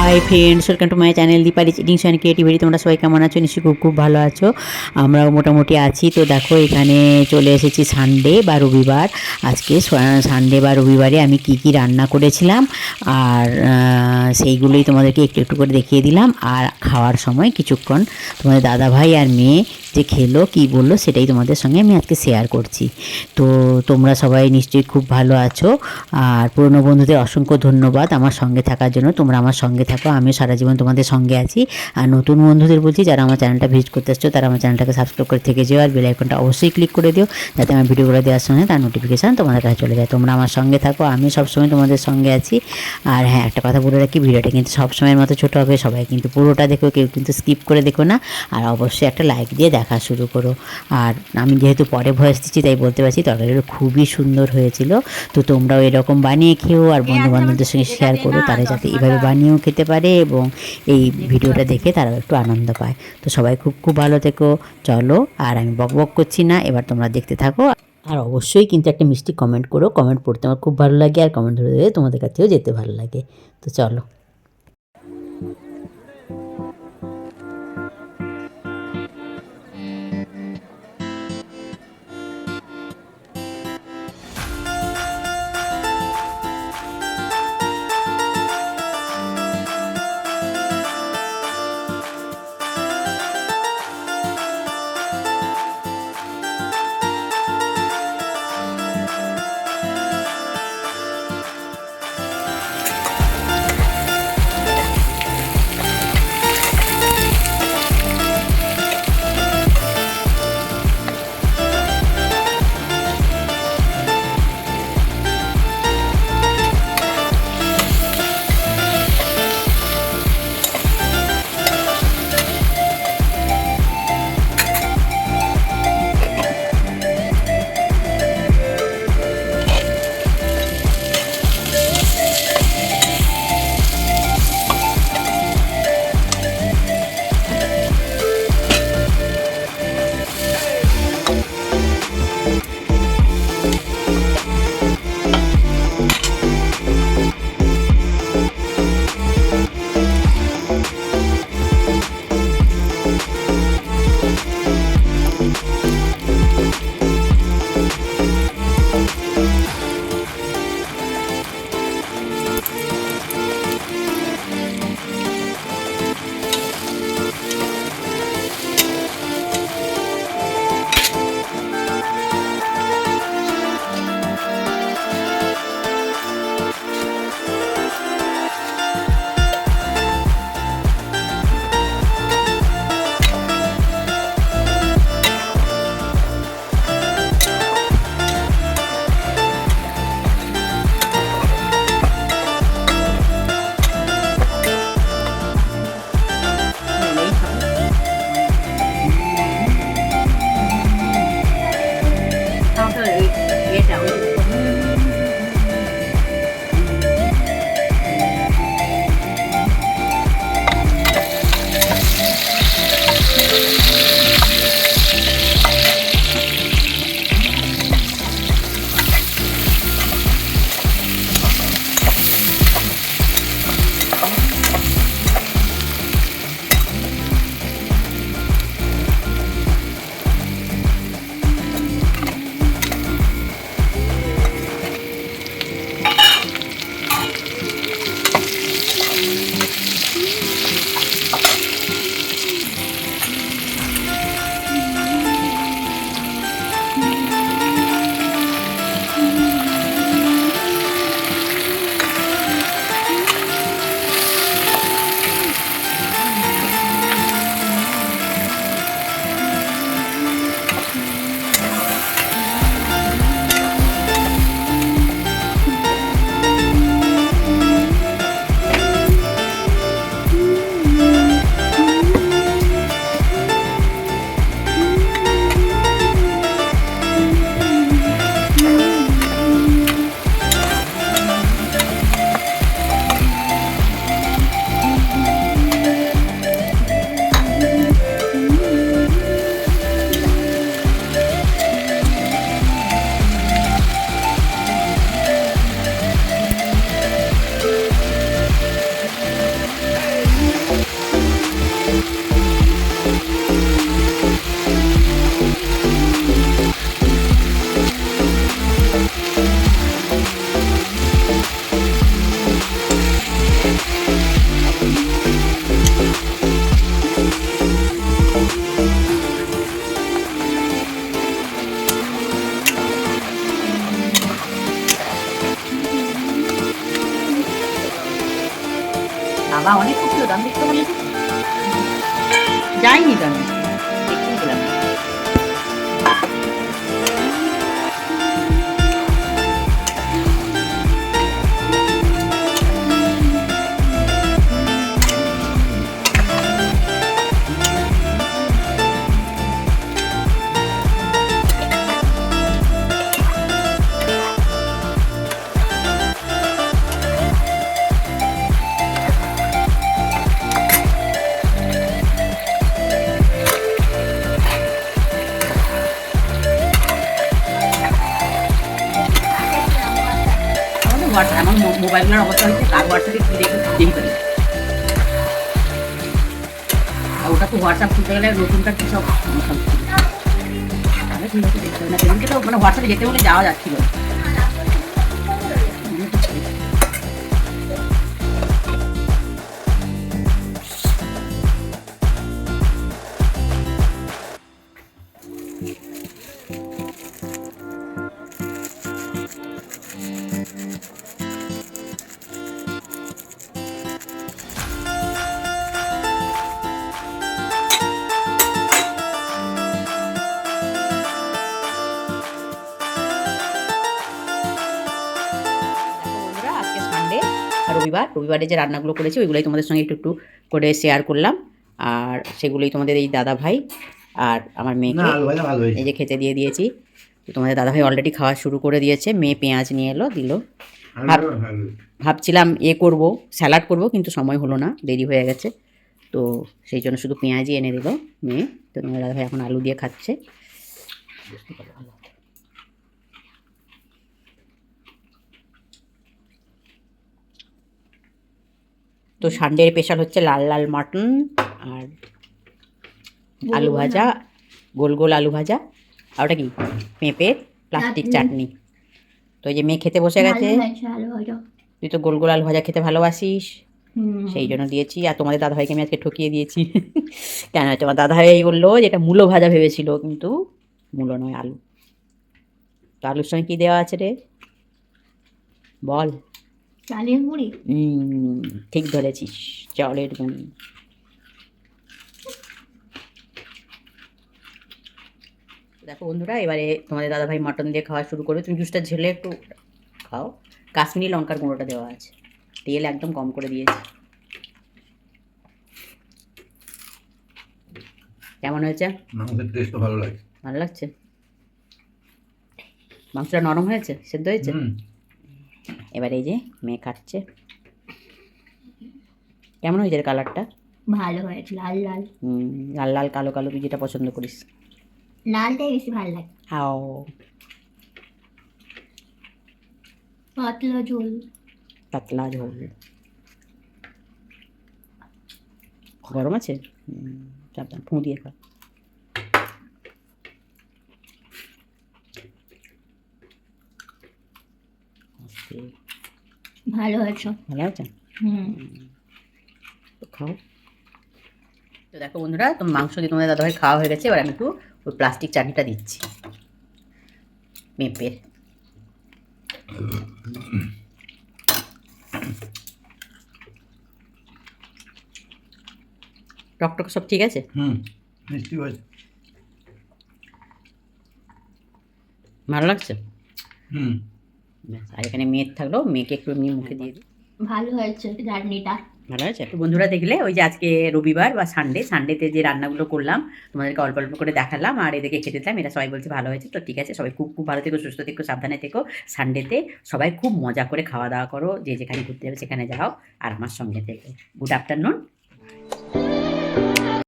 High friends, welcome to my channel Dipali's eatings and creativity. তোমরা সবাই কেমন আছো? নিশ্চয়ই খুব খুব ভালো আছো। আমরাও মোটামুটি আছি। তো দেখো, এখানে চলে এসেছি সানডে বা রবিবার। আজকে সানডে বা রবিবারে আমি কি কি রান্না করেছিলাম আর সেইগুলোই তোমাদেরকে একটু একটু করে দেখিয়ে দিলাম। আর খাওয়ার সময় কিছুক্ষণ তোমাদের দাদাভাই আর মেয়ে যে খেলো কী বললো সেটাই তোমাদের সঙ্গে আমি আজকে শেয়ার করছি। তো তোমরা সবাই নিশ্চয়ই খুব ভালো আছো। আর পুরনো বন্ধুদের অসংখ্য ধন্যবাদ আমার সঙ্গে থাকার জন্য। তোমরা আমার সঙ্গে থাকো, আমিও সারা জীবন তোমাদের সঙ্গে আছি। আর নতুন বন্ধুদের বলছি, যারা আমার চ্যানেলটা ভিজিট করতে আসছো তারা আমার চ্যানেলটাকে সাবস্ক্রাইব করে থেকে যেও, আর বেল আইকনটা অবশ্যই ক্লিক করে দিও, যাতে আমার ভিডিওগুলো দেওয়ার সঙ্গে তার নোটিফিকেশান তোমাদের কাছে চলে যায়। তোমরা আমার সঙ্গে থাকো, আমি সবসময় তোমাদের সঙ্গে আছি। আর হ্যাঁ, একটা কথা বলে রাখি, ভিডিওটা কিন্তু সবসময়ের মতো ছোটো হবে। সবাই কিন্তু পুরোটা দেখো, কেউ কিন্তু স্কিপ করে দেখো না। আর অবশ্যই একটা লাইক দিয়ে দেখা শুরু করো। আর আমি যেহেতু পরে ভয়েস দিচ্ছি তাই বলতে পারছি, তরকারিগুলো খুবই সুন্দর হয়েছিল। তো তোমরাও এরকম বানিয়ে খেও আর বন্ধুবান্ধবদের সঙ্গে শেয়ার করো, তারা যাতে এভাবে বানিয়েও খেতে পারে এবং এই ভিডিওটা দেখে তারাও একটু আনন্দ পায়। তো সবাই খুব খুব ভালো থেকো। চলো, আর আমি বক বক করছি না, এবার তোমরা দেখতে থাকো। আর অবশ্যই কিন্তু একটা মিষ্টি কমেন্ট করো। কমেন্ট পড়তে আমার খুব ভালো লাগে, আর কমেন্ট ধরে ধরে তোমাদের কাছেও যেতে ভালো লাগে। তো চলো। বাবা অনেক খুব ছিল, দাম দেখতে পারলে যাইনি তো আমি, দেখতেই পেলাম না। আমার মোবাইলগুলোর অবস্থা হচ্ছে কার হোয়াটসঅ্যাপে কী দেখে খুঁজেই পারি। আর ওটা তো হোয়াটসঅ্যাপ খুলতে গেলে নতুনটা কী সব তাহলে ঠিক আছে দেখতে হবে না, সেদিনকে তো মানে হোয়াটসঅ্যাপে যেতে বলে যাওয়া যাচ্ছিল। রবিবারে যে রান্নাগুলো করেছি ওইগুলোই তোমাদের সঙ্গে একটু একটু করে শেয়ার করলাম, আর সেগুলোই তোমাদের এই দাদা ভাই আর আমার মেয়েকে এই যে খেতে দিয়ে দিয়েছি। তো তোমাদের দাদা ভাই অলরেডি খাওয়া শুরু করে দিয়েছে, মেয়ে পেঁয়াজ নিয়ে এলো দিল। ভাবছিলাম করব, স্যালাড করব, কিন্তু সময় হলো না, দেরি হয়ে গেছে, তো সেই জন্য শুধু পেঁয়াজই এনে দিল মেয়ে। তো তোমাদের দাদা ভাই এখন আলু দিয়ে খাচ্ছে। তো সানডের স্পেশাল হচ্ছে লাল লাল মাটন আর আলু ভাজা, গোল গোল আলু ভাজা, আর ওটা কি পেঁপের প্লাস্টিক চাটনি। তো এই যে মেয়ে খেতে বসে গেছে, তুই তো গোল গোল আলু ভাজা খেতে ভালোবাসিস, সেই জন্য দিয়েছি। আর তোমাদের দাদাভাইকে আমি আজকে ঠকিয়ে দিয়েছি। কেন তোমার দাদাভাই বললো যেটা মূলো ভাজা ভেবেছিল, কিন্তু মূলো নয়, আলু। তো আলুর সঙ্গে কী দেওয়া আছে রে বল? চালের গুঁড়ি। ঠিক ধরেছিস, চালের গুঁড়ি। দেখো বন্ধুরা, এবারে তোমাদের দাদাভাই মাটন দিয়ে খাওয়া শুরু করবে। তুমি জুসটা ঝেলে একটু খাও। কাশ্মীরি লঙ্কার গুঁড়োটা দেওয়া আছে, তেল একদম কম করে দিয়েছি। কেমন হয়েছে? মাংসের টেস্টও ভালো লাগছে। ভালো লাগছে? মাংসটা নরম হয়েছে, সেদ্ধ হয়েছে? এবার এই যে মেয়ে খাচ্ছে। কেমন হয়েছে কালারটা? ভালো হয়েছে, লাল লাল। লাল লাল কালো কালো, তুই যেটা পছন্দ করিস। লালটাই বেশি ভালো লাগে। হাও পাতলা ঝোল। পাতলা ঝোল। গরম আছে? সাবধান, ফুঁ দিয়ে খা। ভালো হয়েছে। ভালো আছে? তো খাও। তো দেখো বন্ধুরা, তো মাংস দিয়ে তোমাদের দাদাভাই খাওয়া হয়ে গেছে। এবার আমি একটু ওই প্লাস্টিক চাটনিটা দিচ্ছি পেঁপের। টকটক সব ঠিক আছে? মিষ্টি হয়েছে, ভালো লাগছে। আর এখানে মেয়ের থাকলেও মেয়েকে একটু এমনি মুখে দিয়ে দিই। ভালো হয়েছে চাটনিটা। ভালো হয়েছে? তো বন্ধুরা দেখলে, ওই যে আজকে রবিবার বা সানডেতে যে রান্নাগুলো করলাম তোমাদেরকে অল্প অল্প করে দেখালাম, আর এদেরকে খেতে দিলাম। এরা সবাই বলছে ভালো হয়েছে। তো ঠিক আছে, সবাই খুব খুব ভালো থেকো, সুস্থ থেকো, সাবধানে থেকো। সানডেতে সবাই খুব মজা করে খাওয়া দাওয়া করো, যে যেখানে ঘুরতে যাবে সেখানে যাও, আর আমার সঙ্গে থেকো। Good afternoon.